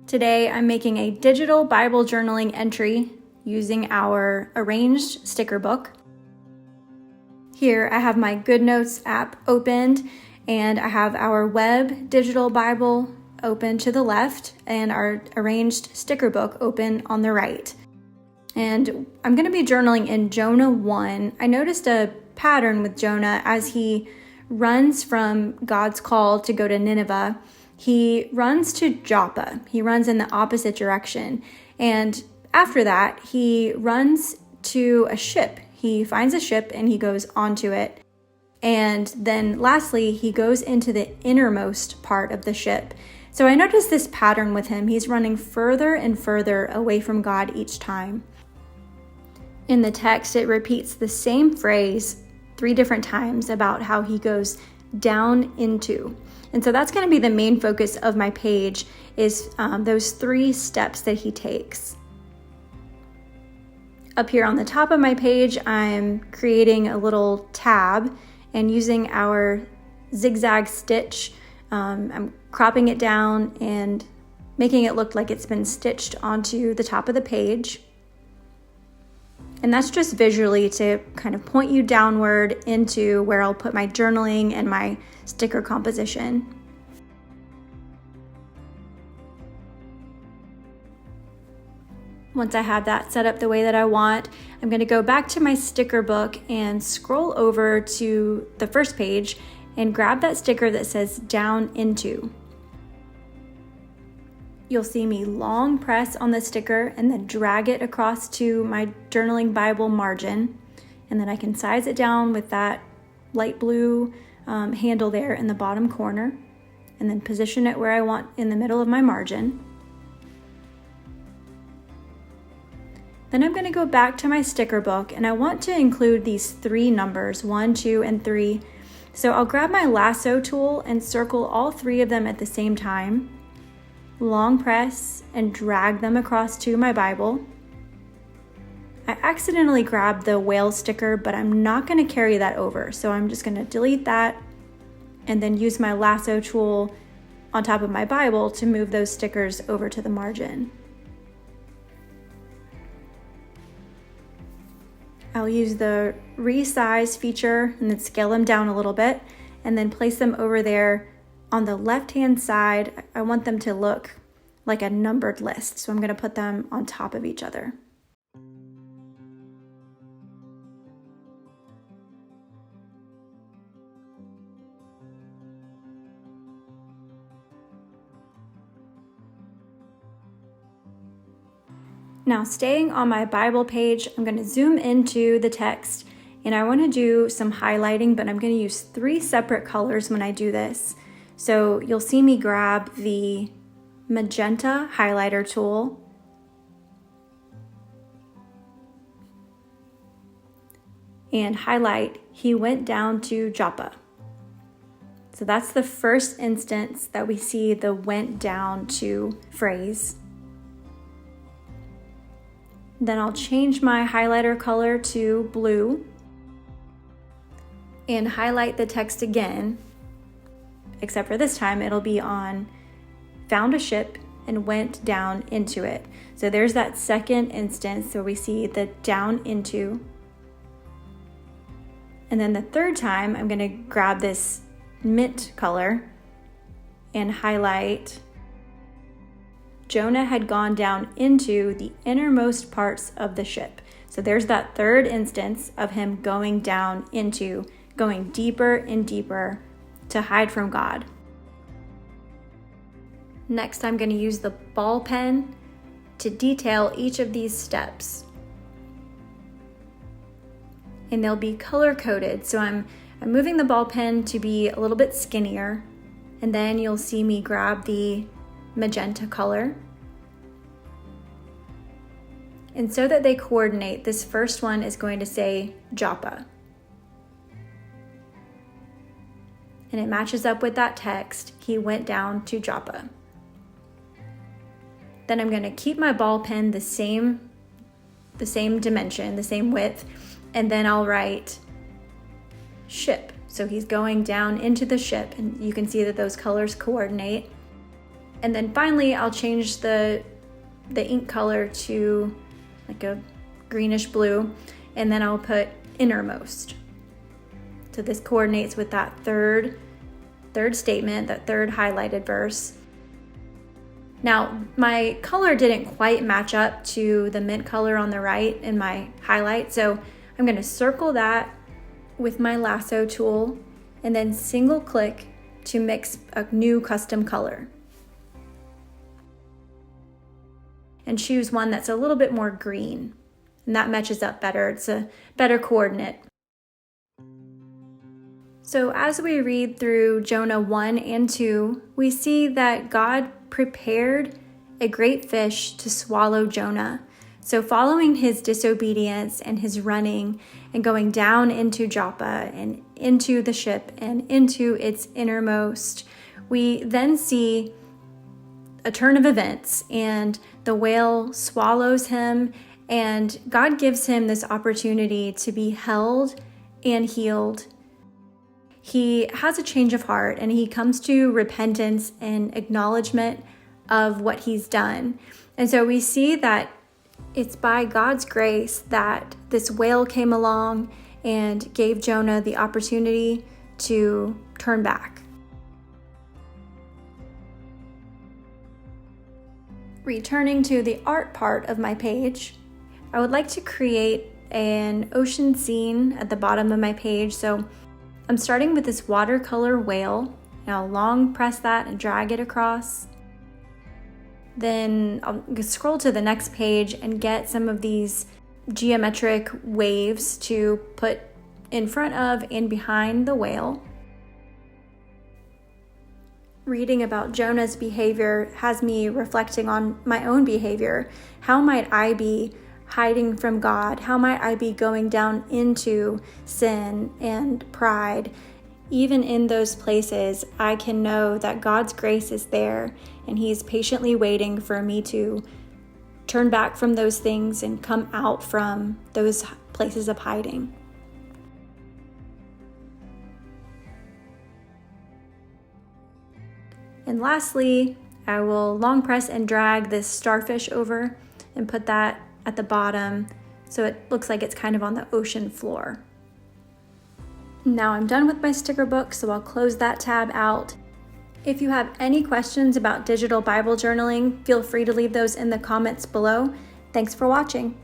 Today, I'm making a digital Bible journaling entry using our arranged sticker book. Here, I have my GoodNotes app opened, and I have our web digital Bible open to the left and our arranged sticker book open on the right. And I'm going to be journaling in Jonah 1. I noticed a pattern with Jonah as he runs from God's call to go to Nineveh. He runs to Joppa. He runs in the opposite direction. And after that, he runs to a ship. He finds a ship and he goes onto it. And then lastly, he goes into the innermost part of the ship. So I noticed this pattern with him. He's running further and further away from God each time. In the text, it repeats the same phrase 3 different times about how he goes down into. And so that's going to be the main focus of my page is those 3 steps that he takes. Up here on the top of my page, I'm creating a little tab and using our zigzag stitch. I'm cropping it down and making it look like it's been stitched onto the top of the page. And that's just visually to kind of point you downward into where I'll put my journaling and my sticker composition. Once I have that set up the way that I want, I'm going to go back to my sticker book and scroll over to the first page and grab that sticker that says down into. You'll see me long press on the sticker and then drag it across to my journaling Bible margin. And then I can size it down with that light blue handle there in the bottom corner, and then position it where I want in the middle of my margin. Then I'm going to go back to my sticker book, and I want to include these 3 numbers, 1, 2, and 3. So I'll grab my lasso tool and circle all 3 of them at the same time. Long press and drag them across to my Bible. I accidentally grabbed the whale sticker, but I'm not going to carry that over. So I'm just going to delete that and then use my lasso tool on top of my Bible to move those stickers over to the margin. I'll use the resize feature and then scale them down a little bit and then place them over there. On the left-hand side, I want them to look like a numbered list, so I'm going to put them on top of each other. Now, staying on my Bible page, I'm going to zoom into the text, and I want to do some highlighting, but I'm going to use 3 separate colors when I do this. So you'll see me grab the magenta highlighter tool and highlight, he went down to Joppa. So that's the first instance that we see the went down to phrase. Then I'll change my highlighter color to blue and highlight the text again. Except for this time, it'll be on found a ship and went down into it. So there's that second instance where we see the down into. And then the third time, I'm going to grab this mint color and highlight Jonah had gone down into the innermost parts of the ship. So there's that third instance of him going down into, going deeper and deeper to hide from God. Next, I'm going to use the ball pen to detail each of these steps. And they'll be color-coded. So I'm moving the ball pen to be a little bit skinnier. And then you'll see me grab the magenta color. And so that they coordinate, this first one is going to say Joppa. And it matches up with that text, he went down to Joppa. Then I'm going to keep my ball pen the same dimension, the same width, and then I'll write ship. So he's going down into the ship, and you can see that those colors coordinate. And then finally, I'll change the ink color to like a greenish blue, and then I'll put innermost. So this coordinates with that third statement, that third highlighted verse. Now, my color didn't quite match up to the mint color on the right in my highlight, so I'm going to circle that with my lasso tool and then single click to mix a new custom color. And choose one that's a little bit more green, and that matches up better. It's a better coordinate. So as we read through Jonah 1 and 2, we see that God prepared a great fish to swallow Jonah. So following his disobedience and his running and going down into Joppa and into the ship and into its innermost, we then see a turn of events, and the whale swallows him, and God gives him this opportunity to be held and healed. He has a change of heart, and he comes to repentance and acknowledgement of what he's done. And so we see that it's by God's grace that this whale came along and gave Jonah the opportunity to turn back. Returning to the art part of my page, I would like to create an ocean scene at the bottom of my page. So I'm starting with this watercolor whale, and I'll long press that and drag it across. Then I'll scroll to the next page and get some of these geometric waves to put in front of and behind the whale. Reading about Jonah's behavior has me reflecting on my own behavior. How might I be hiding from God? How might I be going down into sin and pride? Even in those places, I can know that God's grace is there, and He's patiently waiting for me to turn back from those things and come out from those places of hiding. And lastly, I will long press and drag this starfish over and put that at the bottom so it looks like it's kind of on the ocean floor. Now I'm done with my sticker book, so I'll close that tab out. If you have any questions about digital Bible journaling, feel free to leave those in the comments below. Thanks for watching.